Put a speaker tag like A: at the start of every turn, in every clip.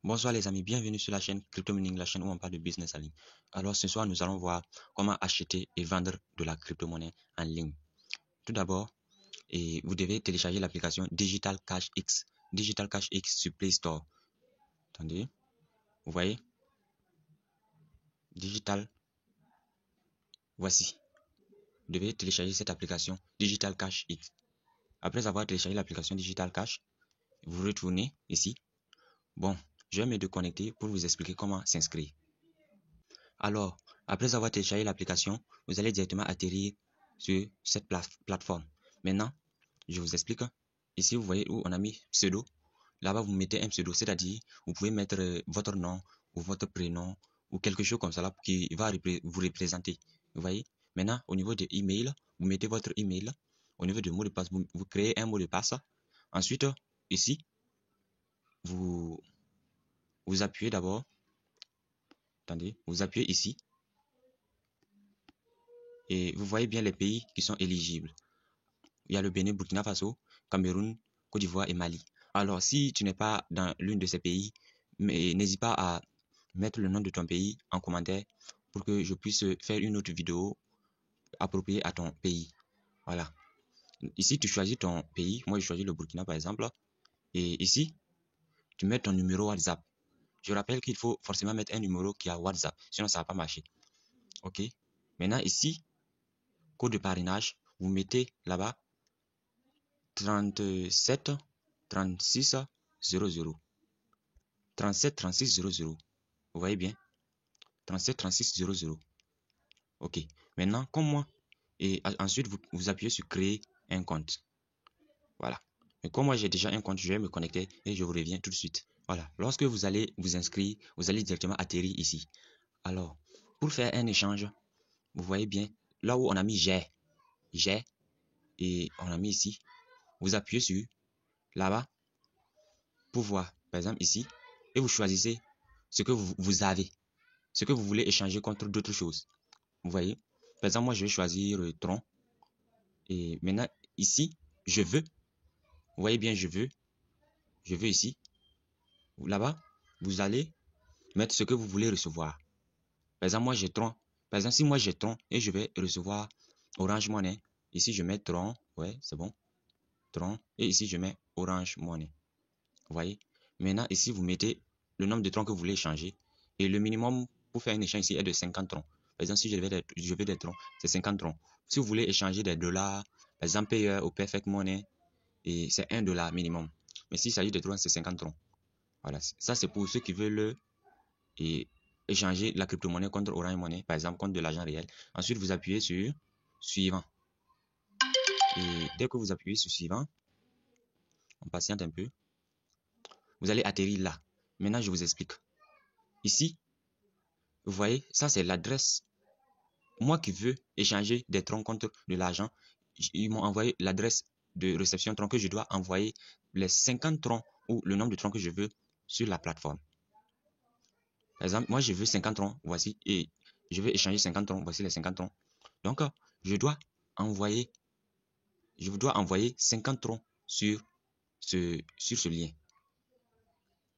A: Bonsoir les amis, bienvenue sur la chaîne Crypto Mining, la chaîne où on parle de business en ligne. Alors ce soir, nous allons voir comment acheter et vendre de la crypto-monnaie en ligne. Tout d'abord, vous devez télécharger l'application Digital Cash X. Digital Cash X sur Play Store. Attendez, vous voyez? Digital, voici. Vous devez télécharger cette application Digital Cash X. Après avoir téléchargé l'application Digital Cash, vous retournez ici. Bon, je vais me déconnecter pour vous expliquer comment s'inscrire. Alors, après avoir téléchargé l'application, vous allez directement atterrir sur cette plateforme. Maintenant, je vous explique. Ici, vous voyez où on a mis pseudo. Là-bas, vous mettez un pseudo, c'est-à-dire vous pouvez mettre votre nom ou votre prénom ou quelque chose comme ça là qui va vous représenter. Vous voyez? Maintenant, au niveau de email, vous mettez votre email. Au niveau de mot de passe, vous créez un mot de passe. Ensuite, ici, vous appuyez d'abord. Attendez, vous appuyez ici. Et vous voyez bien les pays qui sont éligibles. Il y a le Bénin, Burkina Faso, Cameroun, Côte d'Ivoire et Mali. Alors, si tu n'es pas dans l'une de ces pays, n'hésite pas à mettre le nom de ton pays en commentaire pour que je puisse faire une autre vidéo appropriée à ton pays. Voilà. Ici, tu choisis ton pays. Moi, je choisis le Burkina, par exemple. Et ici, tu mets ton numéro WhatsApp. Je rappelle qu'il faut forcément mettre un numéro qui a WhatsApp, sinon ça ne va pas marcher. OK? Maintenant, ici, code de parrainage, vous mettez là-bas 37 36 00. 37 36 00. Vous voyez bien? 37 36 00. OK. Maintenant, comme moi, et ensuite, vous appuyez sur créer un compte. Voilà. Mais comme moi, j'ai déjà un compte, je vais me connecter et je vous reviens tout de suite. Voilà. Lorsque vous allez vous inscrire, vous allez directement atterrir ici. Alors, pour faire un échange, vous voyez bien, là où on a mis j'ai, et on a mis ici, vous appuyez sur là-bas pour voir, par exemple ici, et vous choisissez ce que vous avez, ce que vous voulez échanger contre d'autres choses. Vous voyez? Par exemple, moi, je vais choisir Tron. Et maintenant, ici, je veux. Vous voyez bien, je veux ici. Là-bas, vous allez mettre ce que vous voulez recevoir. Par exemple, moi, j'ai Tron. Par exemple, si moi, j'ai Tron et je vais recevoir Orange Money, ici, je mets Tron. Ouais, c'est bon. Tron. Et ici, je mets Orange Money. Vous voyez? Maintenant, ici, vous mettez le nombre de troncs que vous voulez échanger. Et le minimum pour faire un échange ici est de 50 troncs. Par exemple, si je veux des troncs, c'est 50 troncs. Si vous voulez échanger des dollars, par exemple, Payer ou Perfect Money, et c'est 1 dollar minimum. Mais s'il s'agit de troncs, c'est 50 troncs. Voilà. Ça, c'est pour ceux qui veulent échanger la crypto-monnaie contre Orange Money, par exemple, contre de l'argent réel. Ensuite, vous appuyez sur suivant. Et dès que vous appuyez sur suivant, on patiente un peu. Vous allez atterrir là. Maintenant, je vous explique. Ici, vous voyez, ça c'est l'adresse. Moi qui veux échanger des troncs contre de l'argent, ils m'ont envoyé l'adresse de réception tronc que je dois envoyer les 50 troncs ou le nombre de troncs que je veux sur la plateforme. Par exemple, moi je veux 50 troncs, voici, et je veux échanger 50 troncs, voici les 50 troncs. Donc, je dois envoyer 50 troncs sur ce lien.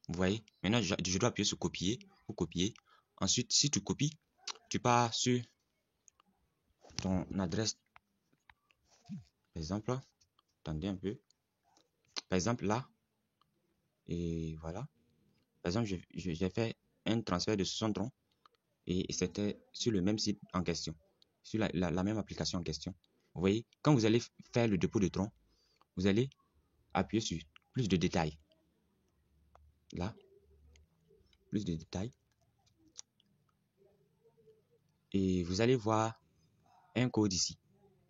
A: Vous voyez, maintenant je dois appuyer sur copier ou copier. Ensuite, si tu copies, tu pars sur ton adresse. Par exemple, attendez un peu. Par exemple, là, et voilà. Par exemple, j'ai fait un transfert de 60 troncs et c'était sur le même site en question, sur la même application en question. Vous voyez, quand vous allez faire le dépôt de troncs, vous allez appuyer sur plus de détails. Là, plus de détails. Et vous allez voir un code ici.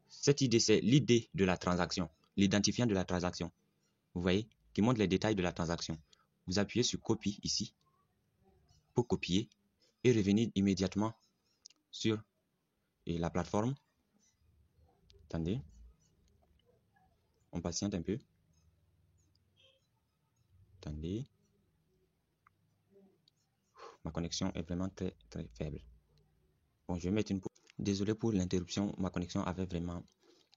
A: Cette idée, c'est l'idée de la transaction, l'identifiant de la transaction. Vous voyez, qui montre les détails de la transaction. Vous appuyez sur copie ici pour copier et revenir immédiatement sur la plateforme. Attendez, on patiente un peu. Attendez, ma connexion est vraiment très très faible. Bon, je vais mettre une pause. Désolé pour l'interruption, ma connexion avait vraiment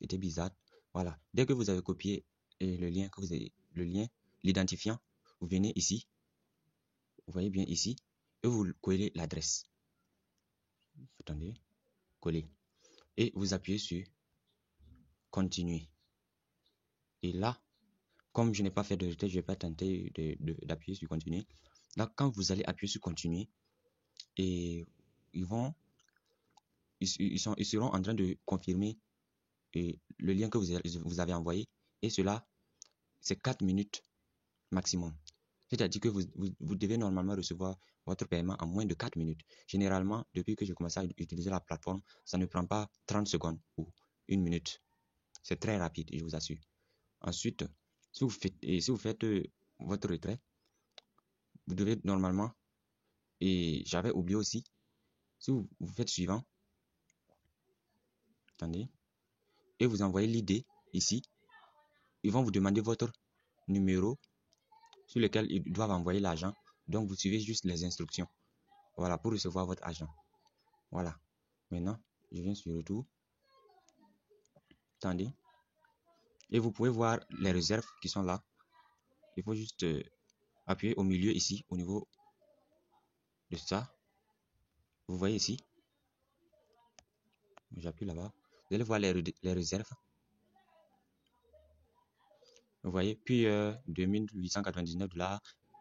A: été bizarre. Voilà, dès que vous avez copié le lien, l'identifiant, vous venez ici. Vous voyez bien ici. Et vous collez l'adresse. Attendez. Coller. Et vous appuyez sur continuer. Et là, comme je n'ai pas fait de retrait, je ne vais pas tenter d'appuyer sur continuer. Là, quand vous allez appuyer sur continuer, et ils seront en train de confirmer le lien que vous avez envoyé. Et cela, c'est 4 minutes maximum. C'est-à-dire que vous devez normalement recevoir votre paiement en moins de 4 minutes. Généralement, depuis que j'ai commencé à utiliser la plateforme, ça ne prend pas 30 secondes ou 1 minute. C'est très rapide, je vous assure. Ensuite, si vous faites votre retrait, vous devez normalement, et j'avais oublié aussi, si vous faites suivant, attendez, et vous envoyez l'ID ici, ils vont vous demander votre numéro sur lequel ils doivent envoyer l'argent. Donc, vous suivez juste les instructions. Voilà, pour recevoir votre argent. Voilà. Maintenant, je viens sur retour. Attendez. Et vous pouvez voir les réserves qui sont là. Il faut juste appuyer au milieu ici, au niveau de ça. Vous voyez ici. J'appuie là-bas. Vous allez voir les réserves. Vous voyez, puis $2,899,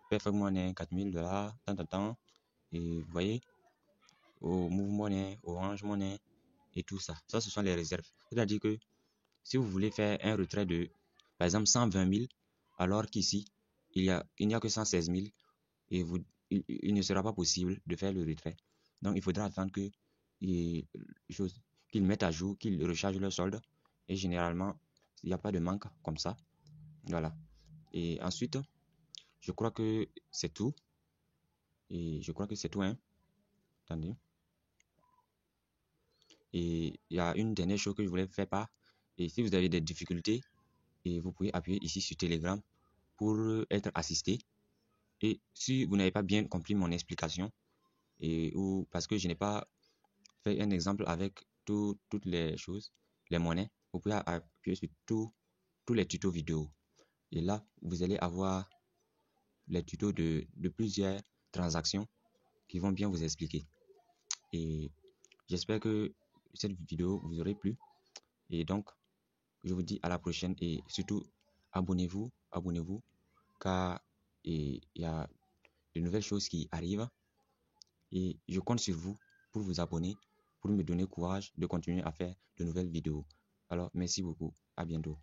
A: Perfect Money, $4,000, tant. Et vous voyez, au Move Money, Orange Money et tout ça. Ça, ce sont les réserves. C'est-à-dire que si vous voulez faire un retrait de, par exemple, 120 000, alors qu'ici, il n'y a que 116 000 et il ne sera pas possible de faire le retrait. Donc, il faudra attendre qu'ils mettent à jour, qu'ils rechargent leur solde. Et généralement, il n'y a pas de manque comme ça. Voilà. Et ensuite, je crois que c'est tout. Et je crois que c'est tout, hein. Attendez. Et il y a une dernière chose que je voulais faire part. Et si vous avez des difficultés, et vous pouvez appuyer ici sur Telegram pour être assisté. Et si vous n'avez pas bien compris mon explication, ou parce que je n'ai pas fait un exemple avec toutes les choses, les monnaies, vous pouvez appuyer sur tous les tutos vidéo. Et là, vous allez avoir les tutos de plusieurs transactions qui vont bien vous expliquer. Et j'espère que cette vidéo vous aurait plu. Et donc, je vous dis à la prochaine et surtout, abonnez-vous, car il y a de nouvelles choses qui arrivent et je compte sur vous pour vous abonner, pour me donner courage de continuer à faire de nouvelles vidéos. Alors, merci beaucoup. À bientôt.